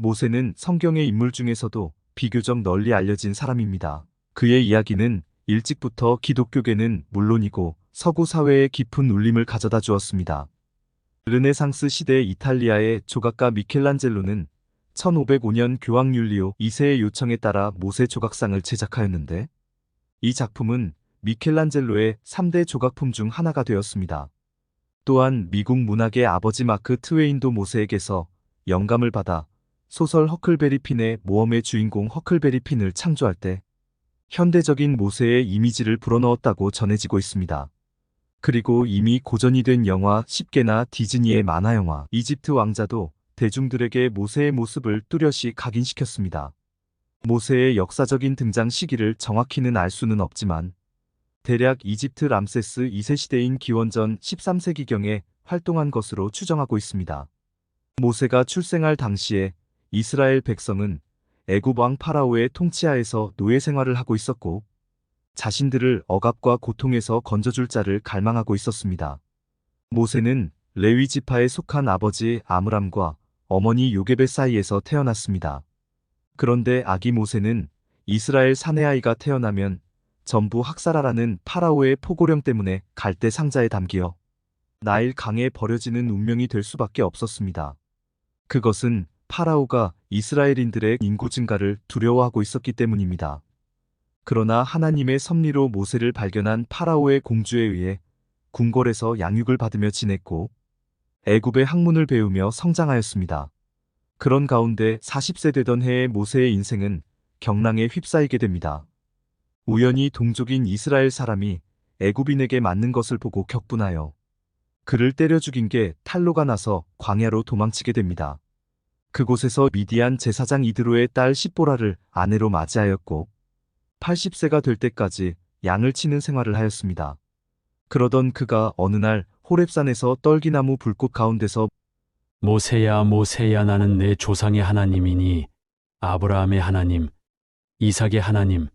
모세는 성경의 인물 중에서도 비교적 널리 알려진 사람입니다. 그의 이야기는 일찍부터 기독교계는 물론이고 서구 사회에 깊은 울림을 가져다 주었습니다. 르네상스 시대 이탈리아의 조각가 미켈란젤로는 1505년 교황 율리오 2세의 요청에 따라 모세 조각상을 제작하였는데, 이 작품은 미켈란젤로의 3대 조각품 중 하나가 되었습니다. 또한 미국 문학의 아버지 마크 트웨인도 모세에게서 영감을 받아 소설 허클베리 핀의 모험의 주인공 허클베리 핀을 창조할 때 현대적인 모세의 이미지를 불어넣었다고 전해지고 있습니다. 그리고 이미 고전이 된 영화 10개나 디즈니의 만화 영화 이집트 왕자도 대중들에게 모세의 모습을 뚜렷이 각인시켰습니다. 모세의 역사적인 등장 시기를 정확히는 알 수는 없지만 대략 이집트 람세스 2세 시대인 기원전 13세기경에 활동한 것으로 추정하고 있습니다. 모세가 출생할 당시에 이스라엘 백성은 애굽 왕 파라오의 통치하에서 노예 생활을 하고 있었고, 자신들을 억압과 고통에서 건져줄 자를 갈망하고 있었습니다. 모세는 레위 지파에 속한 아버지 아므람과 어머니 요게벳 사이에서 태어났습니다. 그런데 아기 모세는 이스라엘 사내아이가 태어나면 전부 학살하라는 파라오의 포고령 때문에 갈대 상자에 담겨 나일 강에 버려지는 운명이 될 수밖에 없었습니다. 그것은 파라오가 이스라엘인들의 인구 증가를 두려워하고 있었기 때문입니다. 그러나 하나님의 섭리로 모세를 발견한 파라오의 공주에 의해 궁궐에서 양육을 받으며 지냈고 애굽의 학문을 배우며 성장하였습니다. 그런 가운데 40세 되던 해의 모세의 인생은 경랑에 휩싸이게 됩니다. 우연히 동족인 이스라엘 사람이 애굽인에게 맞는 것을 보고 격분하여 그를 때려 죽인 게 탈로가 나서 광야로 도망치게 됩니다. 그곳에서 미디안 제사장 이드로의 딸 십보라를 아내로 맞이하였고 80세가 될 때까지 양을 치는 생활을 하였습니다. 그러던 그가 어느 날 호렙산에서 떨기나무 불꽃 가운데서 모세야, 모세야, 나는 내 조상의 하나님이니 아브라함의 하나님, 이삭의 하나님,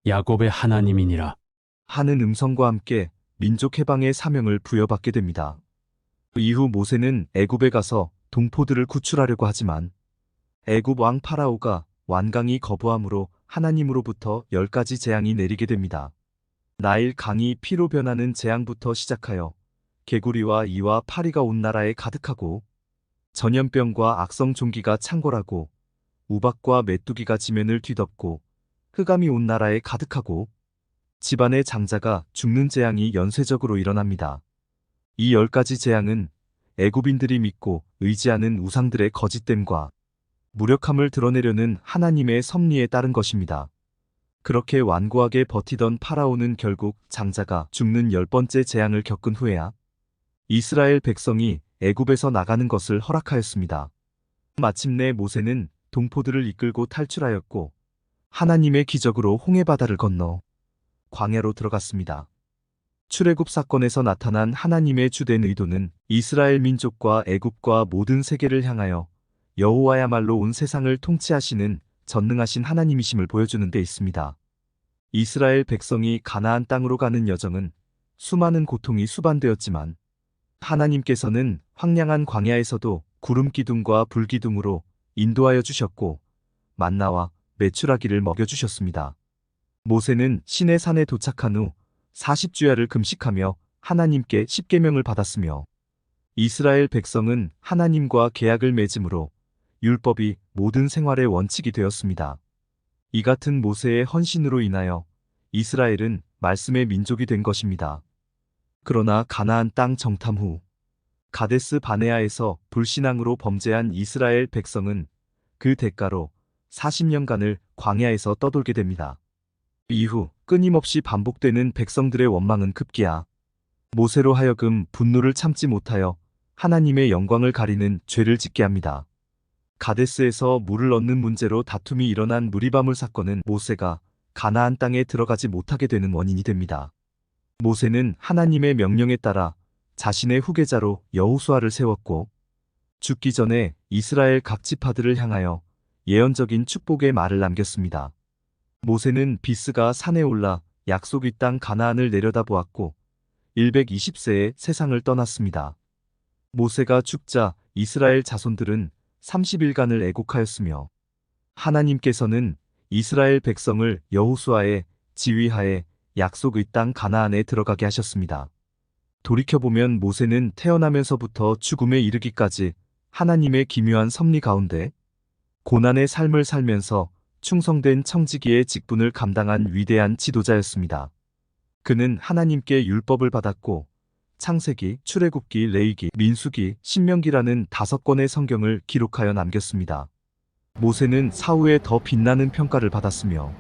야곱의 하나님이니라. 하는 음성과 함께 민족 해방의 사명을 부여받게 됩니다. 이후 모세는 애굽에 가서 동포들을 구출하려고 하지만 애굽 왕 파라오가 완강히 거부함으로 하나님으로부터 10가지 재앙이 내리게 됩니다. 나일 강이 피로 변하는 재앙부터 시작하여 개구리와 이와 파리가 온 나라에 가득하고 전염병과 악성 종기가 창궐하고 우박과 메뚜기가 지면을 뒤덮고 흑암이 온 나라에 가득하고 집안의 장자가 죽는 재앙이 연쇄적으로 일어납니다. 이 10가지 재앙은 애굽인들이 믿고 의지하는 우상들의 거짓됨과 무력함을 드러내려는 하나님의 섭리에 따른 것입니다. 그렇게 완고하게 버티던 파라오는 결국 장자가 죽는 10번째 재앙을 겪은 후에야 이스라엘 백성이 애굽에서 나가는 것을 허락하였습니다. 마침내 모세는 동포들을 이끌고 탈출하였고 하나님의 기적으로 홍해바다를 건너 광야로 들어갔습니다. 출애굽 사건에서 나타난 하나님의 주된 의도는 이스라엘 민족과 애굽과 모든 세계를 향하여 여호와야말로 온 세상을 통치하시는 전능하신 하나님이심을 보여주는 데 있습니다. 이스라엘 백성이 가나안 땅으로 가는 여정은 수많은 고통이 수반되었지만 하나님께서는 황량한 광야에서도 구름 기둥과 불 기둥으로 인도하여 주셨고 만나와 메추라기를 먹여주셨습니다. 모세는 시내 산에 도착한 후 40주야를 금식하며 하나님께 십계명을 받았으며 이스라엘 백성은 하나님과 계약을 맺음으로 율법이 모든 생활의 원칙이 되었습니다. 이 같은 모세의 헌신으로 인하여 이스라엘은 말씀의 민족이 된 것입니다. 그러나 가나안 땅 정탐 후 가데스 바네아에서 불신앙으로 범죄한 이스라엘 백성은 그 대가로 40년간을 광야에서 떠돌게 됩니다. 이후 끊임없이 반복되는 백성들의 원망은 급기야 모세로 하여금 분노를 참지 못하여 하나님의 영광을 가리는 죄를 짓게 합니다. 가데스에서 물을 얻는 문제로 다툼이 일어난 무리바물 사건은 모세가 가나안 땅에 들어가지 못하게 되는 원인이 됩니다. 모세는 하나님의 명령에 따라 자신의 후계자로 여호수아를 세웠고 죽기 전에 이스라엘 각 지파들을 향하여 예언적인 축복의 말을 남겼습니다. 모세는 비스가 산에 올라 약속의 땅 가나안을 내려다보았고 120세에 세상을 떠났습니다. 모세가 죽자 이스라엘 자손들은 30일간을 애곡하였으며 하나님께서는 이스라엘 백성을 여호수아의 지휘하에 약속의 땅 가나안에 들어가게 하셨습니다. 돌이켜보면 모세는 태어나면서부터 죽음에 이르기까지 하나님의 기묘한 섭리 가운데 고난의 삶을 살면서 충성된 청지기의 직분을 감당한 위대한 지도자였습니다. 그는 하나님께 율법을 받았고 창세기, 출애굽기, 레위기, 민수기, 신명기라는 5권의 성경을 기록하여 남겼습니다. 모세는 사후에 더 빛나는 평가를 받았으며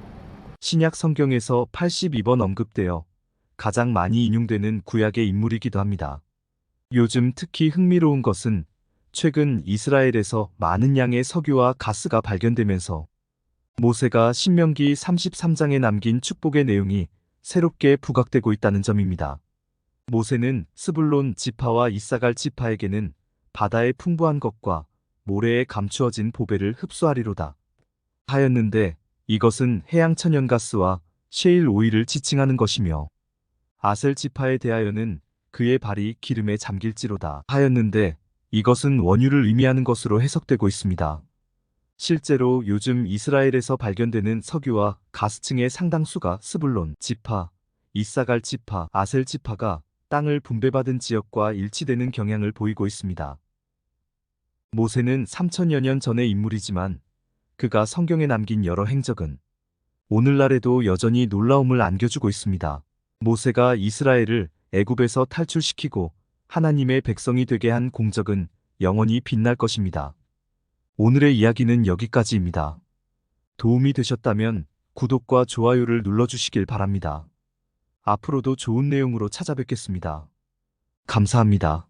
신약 성경에서 82번 언급되어 가장 많이 인용되는 구약의 인물이기도 합니다. 요즘 특히 흥미로운 것은 최근 이스라엘에서 많은 양의 석유와 가스가 발견되면서 모세가 신명기 33장에 남긴 축복의 내용이 새롭게 부각되고 있다는 점입니다. 모세는 스불론 지파와 이사갈 지파에게는 바다의 풍부한 것과 모래에 감추어진 보배를 흡수하리로다 하였는데 이것은 해양 천연가스와 셰일 오일을 지칭하는 것이며 아셀 지파에 대하여는 그의 발이 기름에 잠길지로다 하였는데 이것은 원유를 의미하는 것으로 해석되고 있습니다. 실제로 요즘 이스라엘에서 발견되는 석유와 가스층의 상당수가 스불론 지파, 이사갈 지파, 아셀 지파가 땅을 분배받은 지역과 일치되는 경향을 보이고 있습니다. 모세는 3000여 년 전의 인물이지만 그가 성경에 남긴 여러 행적은 오늘날에도 여전히 놀라움을 안겨주고 있습니다. 모세가 이스라엘을 애굽에서 탈출시키고 하나님의 백성이 되게 한 공적은 영원히 빛날 것입니다. 오늘의 이야기는 여기까지입니다. 도움이 되셨다면 구독과 좋아요를 눌러주시길 바랍니다. 앞으로도 좋은 내용으로 찾아뵙겠습니다. 감사합니다.